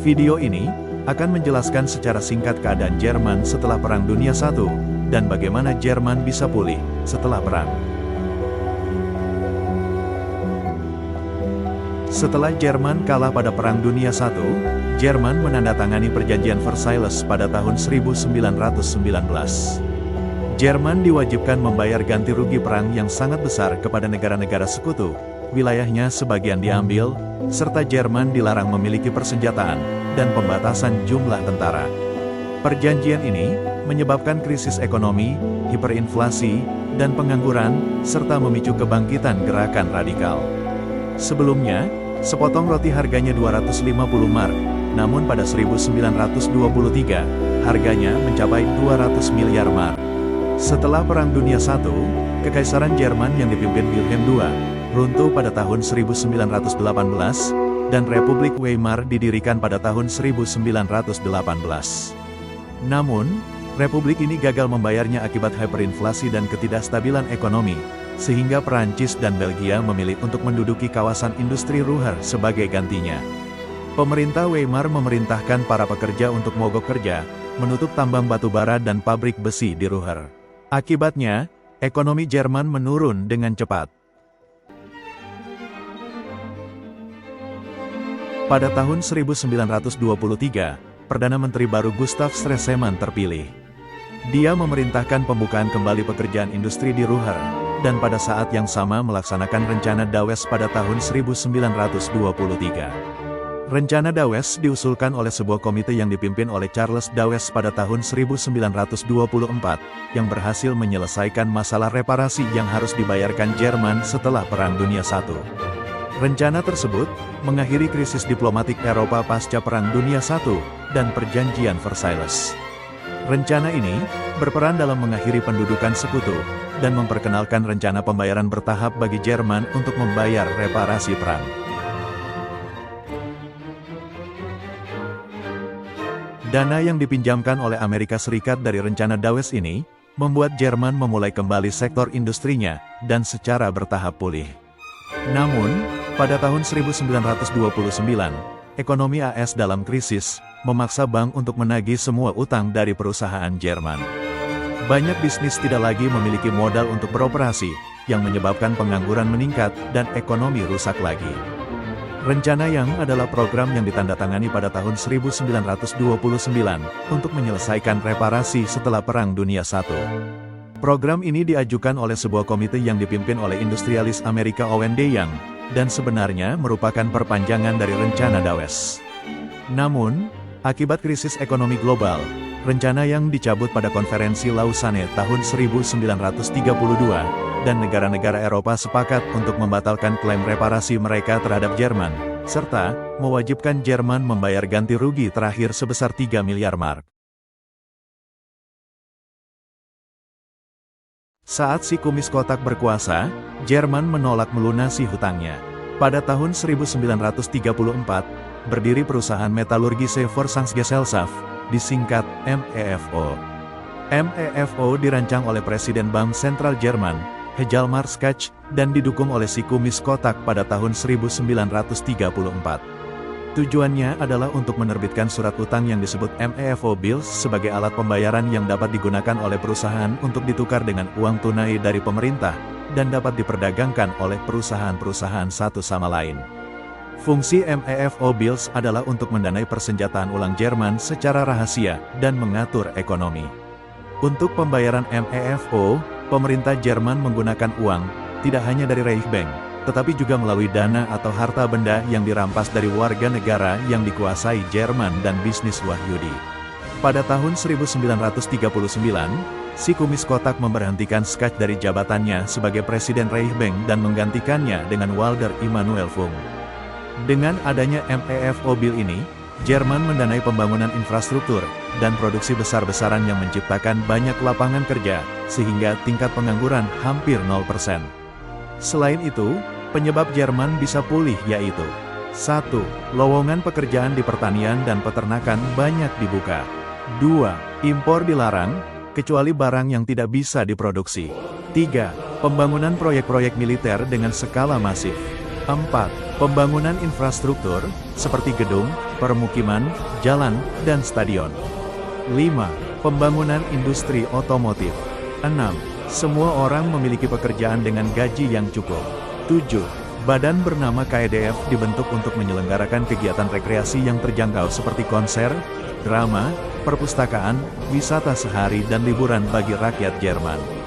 Video ini akan menjelaskan secara singkat keadaan Jerman setelah Perang Dunia I dan bagaimana Jerman bisa pulih setelah perang. Setelah Jerman kalah pada Perang Dunia I, Jerman menandatangani Perjanjian Versailles pada tahun 1919. Jerman diwajibkan membayar ganti rugi perang yang sangat besar kepada negara-negara sekutu, wilayahnya sebagian diambil, serta Jerman dilarang memiliki persenjataan dan pembatasan jumlah tentara. Perjanjian ini menyebabkan krisis ekonomi, hiperinflasi, dan pengangguran, serta memicu kebangkitan gerakan radikal. Sebelumnya, sepotong roti harganya 250 mark, namun pada 1923, harganya mencapai 200 miliar mark. Setelah Perang Dunia I, Kekaisaran Jerman yang dipimpin Wilhelm II, runtuh pada tahun 1918, dan Republik Weimar didirikan pada tahun 1918. Namun, Republik ini gagal membayarnya akibat hyperinflasi dan ketidakstabilan ekonomi, sehingga Perancis dan Belgia memilih untuk menduduki kawasan industri Ruhr sebagai gantinya. Pemerintah Weimar memerintahkan para pekerja untuk mogok kerja, menutup tambang batu bara dan pabrik besi di Ruhr. Akibatnya, ekonomi Jerman menurun dengan cepat. Pada tahun 1923, Perdana Menteri baru Gustav Stresemann terpilih. Dia memerintahkan pembukaan kembali pekerjaan industri di Ruhr, dan pada saat yang sama melaksanakan rencana Dawes pada tahun 1923. Rencana Dawes diusulkan oleh sebuah komite yang dipimpin oleh Charles Dawes pada tahun 1924, yang berhasil menyelesaikan masalah reparasi yang harus dibayarkan Jerman setelah Perang Dunia I. Rencana tersebut mengakhiri krisis diplomatik Eropa pasca Perang Dunia I dan Perjanjian Versailles. Rencana ini berperan dalam mengakhiri pendudukan sekutu dan memperkenalkan rencana pembayaran bertahap bagi Jerman untuk membayar reparasi perang. Dana yang dipinjamkan oleh Amerika Serikat dari rencana Dawes ini membuat Jerman memulai kembali sektor industrinya dan secara bertahap pulih. Namun, pada tahun 1929, ekonomi AS dalam krisis, memaksa bank untuk menagih semua utang dari perusahaan Jerman. Banyak bisnis tidak lagi memiliki modal untuk beroperasi, yang menyebabkan pengangguran meningkat dan ekonomi rusak lagi. Rencana yang adalah program yang ditandatangani pada tahun 1929 untuk menyelesaikan reparasi setelah Perang Dunia I. Program ini diajukan oleh sebuah komite yang dipimpin oleh industrialis Amerika Owen De Young, dan sebenarnya merupakan perpanjangan dari rencana Dawes. Namun, akibat krisis ekonomi global, rencana yang dicabut pada konferensi Lausanne tahun 1932, dan negara-negara Eropa sepakat untuk membatalkan klaim reparasi mereka terhadap Jerman, serta mewajibkan Jerman membayar ganti rugi terakhir sebesar 3 miliar mark. Saat si kumis kotak berkuasa, Jerman menolak melunasi hutangnya. Pada tahun 1934, berdiri perusahaan metalurgi Versangsgesellschaft, disingkat MEFO. MEFO dirancang oleh Presiden Bank Sentral Jerman, Hjalmar Schacht, dan didukung oleh si kumis kotak pada tahun 1934. Tujuannya adalah untuk menerbitkan surat utang yang disebut MEFO Bills sebagai alat pembayaran yang dapat digunakan oleh perusahaan untuk ditukar dengan uang tunai dari pemerintah, dan dapat diperdagangkan oleh perusahaan-perusahaan satu sama lain. Fungsi MEFO Bills adalah untuk mendanai persenjataan ulang Jerman secara rahasia dan mengatur ekonomi. Untuk pembayaran MEFO, pemerintah Jerman menggunakan uang, tidak hanya dari Reichsbank, tetapi juga melalui dana atau harta benda yang dirampas dari warga negara yang dikuasai Jerman dan bisnis Wahyudi. Pada tahun 1939, si kumis kotak memberhentikan Schacht dari jabatannya sebagai Presiden Reichsbank dan menggantikannya dengan Walter Immanuel Funk. Dengan adanya MEFO Bill ini, Jerman mendanai pembangunan infrastruktur dan produksi besar-besaran yang menciptakan banyak lapangan kerja, sehingga tingkat pengangguran hampir 0%. Selain itu, penyebab Jerman bisa pulih yaitu 1. Lowongan pekerjaan di pertanian dan peternakan banyak dibuka. 2. Impor dilarang, kecuali barang yang tidak bisa diproduksi. 3. Pembangunan proyek-proyek militer dengan skala masif. 4. Pembangunan infrastruktur, seperti gedung, permukiman, jalan, dan stadion. 5. Pembangunan industri otomotif. 6. Semua orang memiliki pekerjaan dengan gaji yang cukup. 7. Badan bernama KEDF dibentuk untuk menyelenggarakan kegiatan rekreasi yang terjangkau seperti konser, drama, perpustakaan, wisata sehari dan liburan bagi rakyat Jerman.